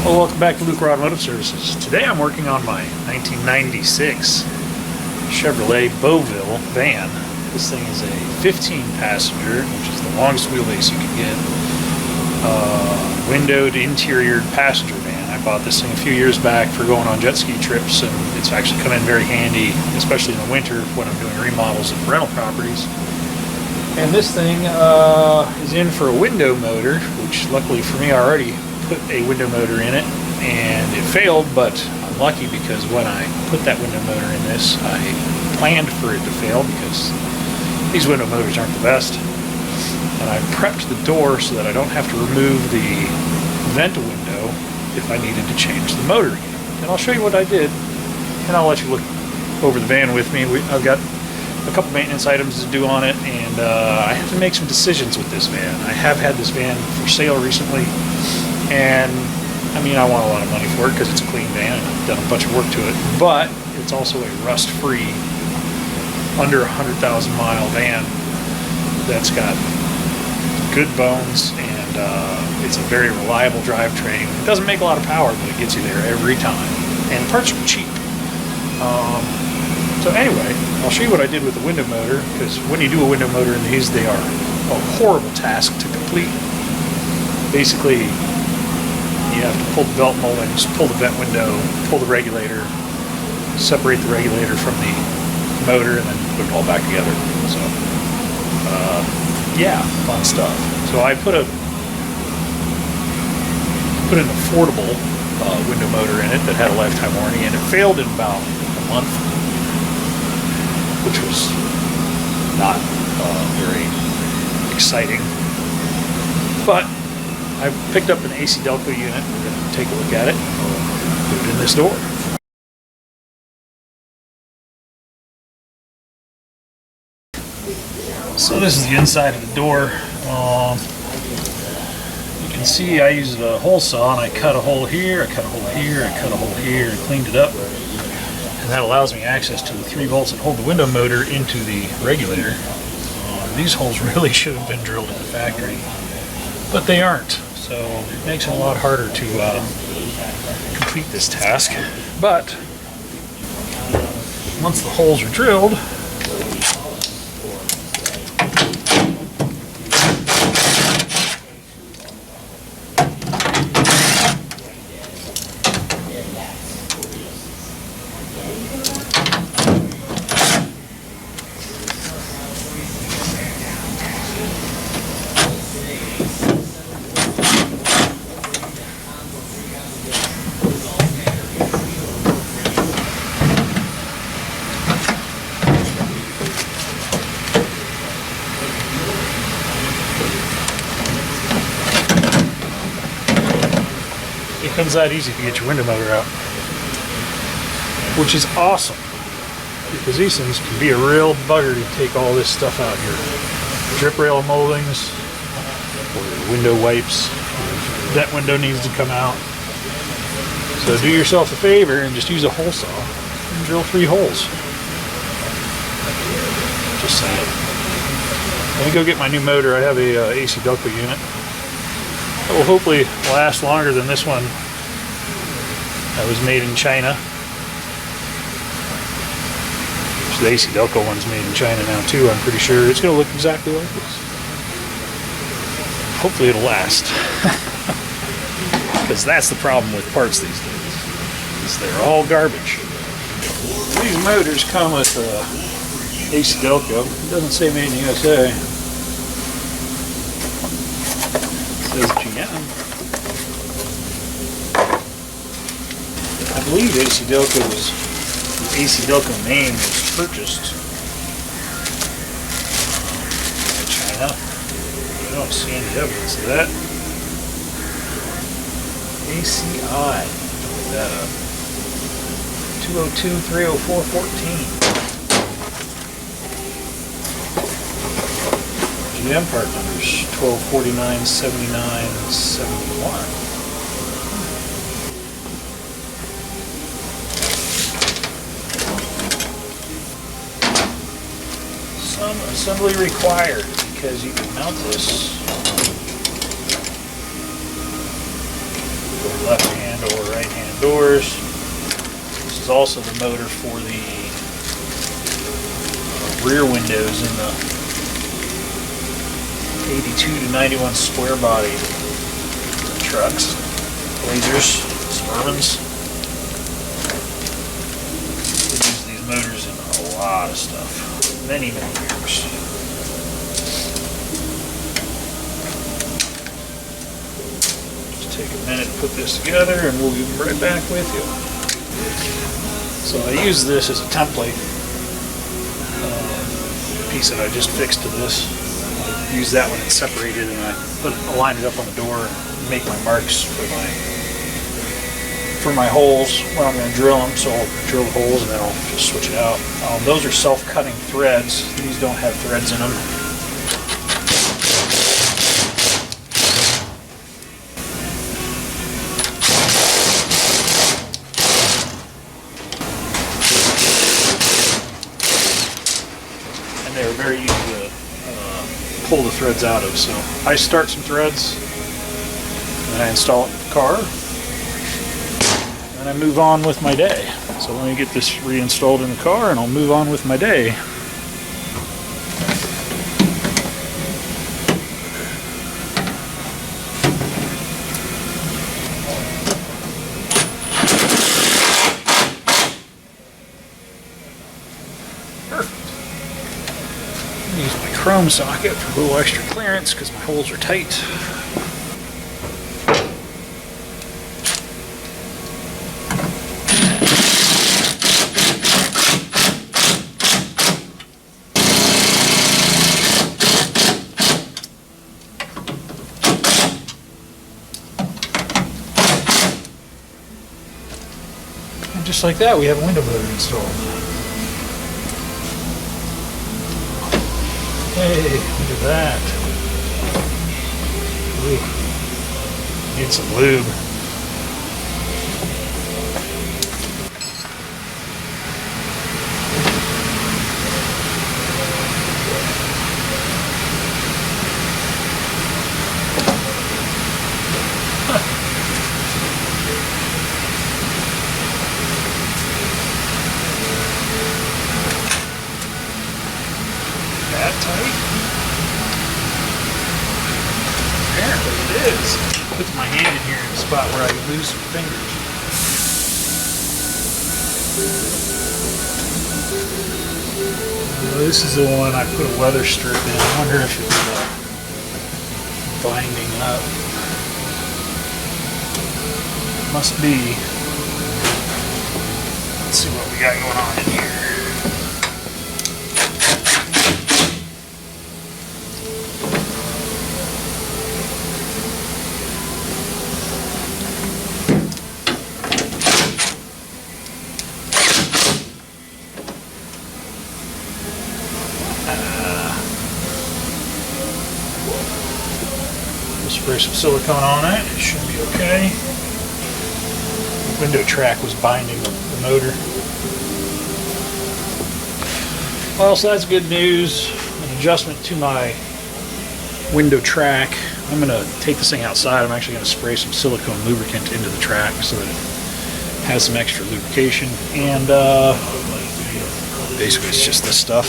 Well, welcome back to Lucore Automotive Services. Today I'm working on my 1996 Chevrolet Beauville van. This thing is a 15-passenger, which is the longest wheelbase you can get. Windowed, interior passenger van. I bought this thing a few years back for going on jet ski trips, and it's actually come in very handy, especially in the winter when I'm doing remodels of rental properties. And this thing is in for a window motor, which luckily for me I already put a window motor in it, and it failed, but I'm lucky because when I put that window motor in this, I planned for it to fail because these window motors aren't the best. And I prepped the door so that I don't have to remove the vent window if I needed to change the motor again. And I'll show you what I did, and I'll let you look over the van with me. I've got a couple maintenance items to do on it, and I have to make some decisions with this van. I have had this van for sale recently, and I mean, I want a lot of money for it because it's a clean van and I've done a bunch of work to it, but it's also a rust-free, under 100,000 mile van that's got good bones, and it's a very reliable drivetrain. It doesn't make a lot of power, but it gets you there every time, and the parts are cheap. So anyway, I'll show you what I did with the window motor, because when you do a window motor in these, they are a horrible task to complete. Basically, you have to pull the belt moldings, pull the vent window, pull the regulator, separate the regulator from the motor, and then put it all back together. So, yeah, fun stuff. So I put an affordable window motor in it that had a lifetime warranty, and it failed in about a month, which was not very exciting. But I picked up an AC Delco unit. We're going to take a look at it. We'll put it in this door. So this is the inside of the door. You can see I used a hole saw, and I cut a hole here, I cut a hole here, I cut a hole here, and cleaned it up. And that allows me access to the 3 bolts that hold the window motor into the regulator. These holes really should have been drilled at the factory, but they aren't. So it makes it a lot harder to complete this task. But once the holes are drilled, it becomes that easy to get your window motor out, which is awesome, because these things can be a real bugger to take all this stuff out here. Drip rail moldings, or your window wipes, that window needs to come out. So do yourself a favor and just use a hole saw and drill 3 holes. Just saying. Let me go get my new motor. I have a AC Delco unit that will hopefully last longer than this one that was made in China. The AC Delco one's made in China now too, I'm pretty sure. It's going to look exactly like this. Hopefully it'll last. Because that's the problem with parts these days, is they're all garbage. These motors come with AC Delco. It doesn't say made in the USA. It says GM. I believe AC Delco was, the AC Delco name was purchased in China. I don't see any evidence of that. ACI, look that up. 202-304-14. GM part numbers 1249-79-71. Some assembly required, because you can mount this with the left hand doors. This is also the motor for the rear windows in the 82 to 91 square body trucks, Blazers, Suburbans. We use these motors in a lot of stuff, many years. Just take a minute to put this together and we'll be right back with you. So I use this as a template, piece that I just fixed to this. I use that when it's separated and I line it up on the door and make my marks for my holes when I'm going to drill them. So I'll drill the holes and then I'll just switch it out. Those are self-cutting threads. These don't have threads in them. And they're very easy to pull the threads out of. So I start some threads, and I install it in the car, and I move on with my day. So let me get this reinstalled in the car and I'll move on with my day. Use my chrome socket for a little extra clearance because my holes are tight. And just like that, we have a window motor installed. Hey, look at that. Ooh. Need some lube. That tight? Apparently it is. Put my hand in here in a spot where I could lose some fingers. This is the one I put a weather strip in. I wonder if it's binding up. Must be. Let's see what we got going on in here. Spray some silicone on it. It should be okay. The window track was binding the motor. Well, so that's good news. An adjustment to my window track. I'm going to take this thing outside. I'm actually going to spray some silicone lubricant into the track so that it has some extra lubrication. And basically it's just this stuff.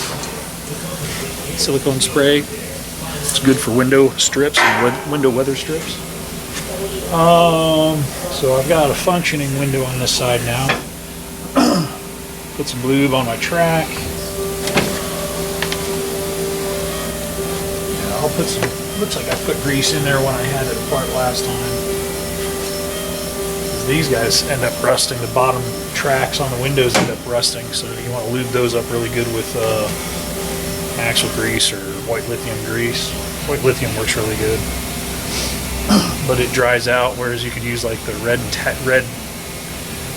Silicone spray. It's good for window strips and window weather strips. So I've got a functioning window on this side now. Put some lube on my track. Yeah, I'll put some, looks like I put grease in there when I had it apart last time. These guys end up rusting, the bottom tracks on the windows end up rusting, so you want to lube those up really good with axle grease or white lithium grease. White lithium works really good, but it dries out, whereas you could use like the red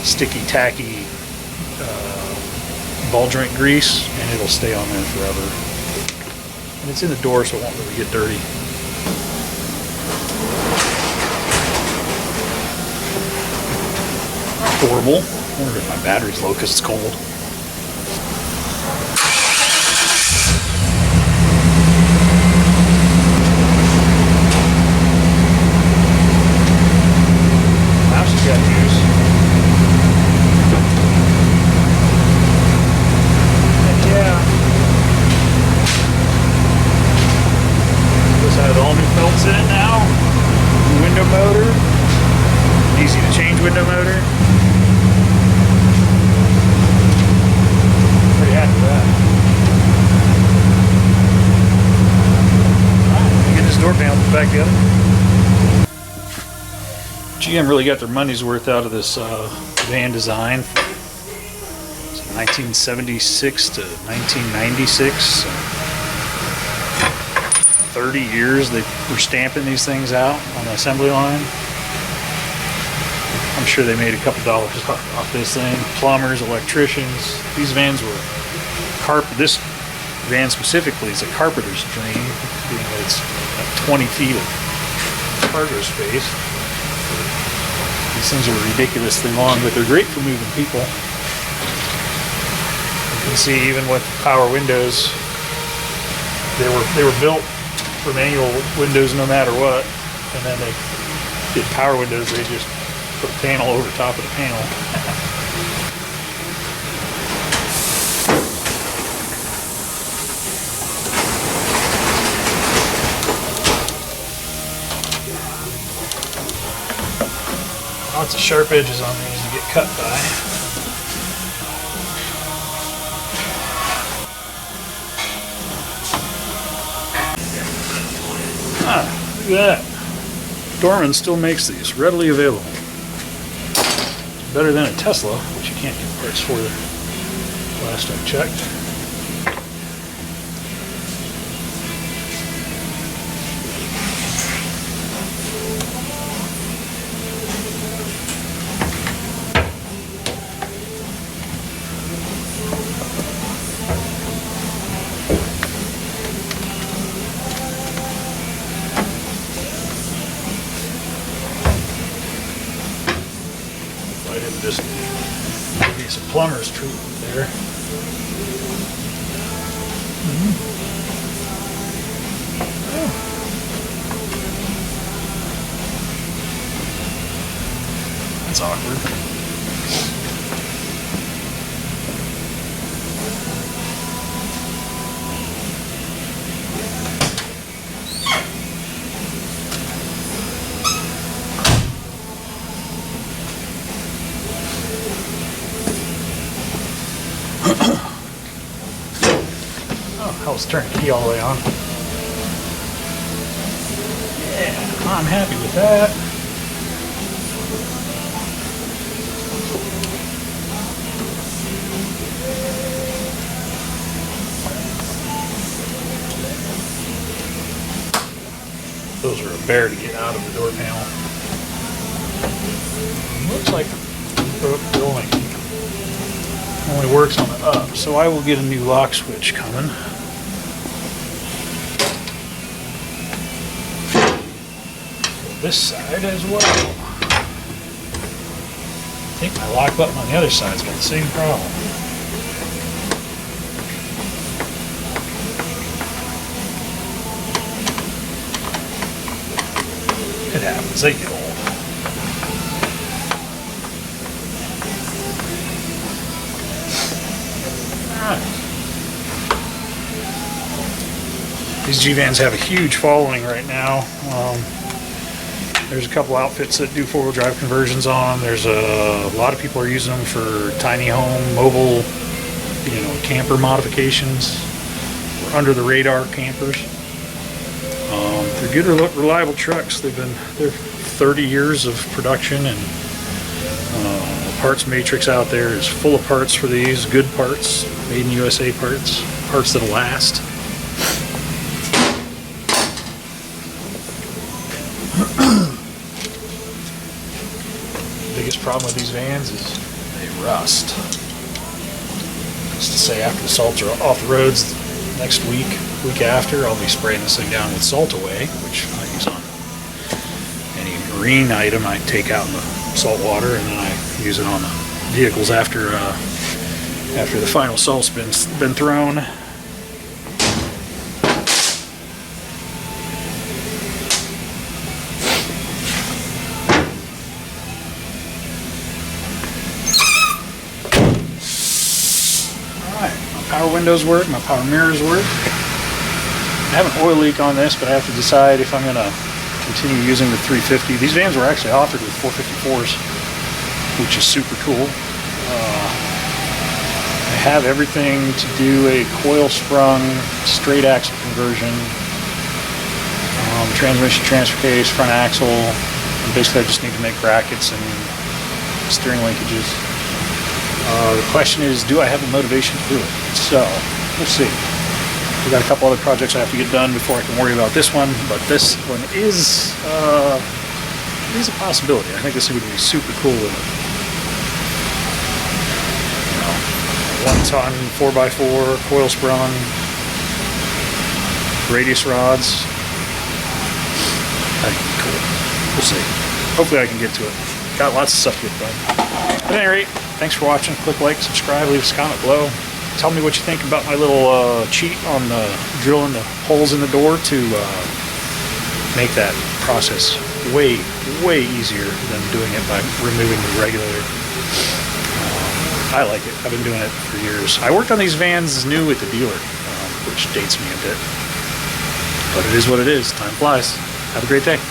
sticky tacky ball joint grease and it'll stay on there forever. And it's in the door so it won't really get dirty. Horrible. I wonder if my battery's low because it's cold. Got juice. GM really got their money's worth out of this van design. It's 1976 to 1996. 30 years they were stamping these things out on the assembly line. I'm sure they made a couple dollars off this thing. Plumbers, electricians. These vans were this van specifically is a carpenter's dream. You know, it's 20 feet of cargo space. These things are ridiculously long, but they're great for moving people. You can see even with power windows, they were built for manual windows no matter what, and then they did power windows. They just put a panel over top of the panel. Lots of sharp edges on these to get cut by. Look at that. Dorman still makes these, readily available. Better than a Tesla, which you can't get parts for the last I checked. Just maybe some plumber's treatment there. Oh. That's awkward. Oh, let's turn the key all the way on. Yeah, I'm happy with that. Those are a bear to get out of the door panel. Looks like the only works on the up, so I will get a new lock switch coming. This side as well. I think my lock button on the other side's got the same problem. It happens, they get old. These G-Vans have a huge following right now. There's a couple outfits that do four-wheel drive conversions on them. There's a lot of people are using them for tiny home, mobile, camper modifications, or under the radar campers. They're good, reliable trucks. They're 30 years of production, and the parts matrix out there is full of parts for these. Good parts, made in USA parts that'll last. Biggest problem with these vans is they rust. Just to say, after the salts are off the roads next week after, I'll be spraying this thing down with Salt Away, which I use on any marine item I take out in the salt water, and then I use it on the vehicles after the final salt's been thrown. Power windows work, my power mirrors work. I have an oil leak on this, but I have to decide if I'm going to continue using the 350. These vans were actually offered with 454s, which is super cool. I have everything to do a coil sprung straight axle conversion, transmission transfer case, front axle, and Basically, I just need to make brackets and steering linkages. The question is, do I have the motivation to do it? So, we'll see. We got a couple other projects I have to get done before I can worry about this one, but this one is a possibility. I think this is going to be super cool with it. You know, 1-ton 4x4 coil sprung, radius rods. I think it'll be cool. We'll see. Hopefully I can get to it. Got lots of stuff to get done. But at any rate, thanks for watching. Click like, subscribe, leave us a comment below. Tell me what you think about my little cheat on drilling the holes in the door to make that process way easier than doing it by removing the regulator. I like it. I've been doing it for years. I worked on these vans new at the dealer, which dates me a bit. But it is what it is. Time flies. Have a great day.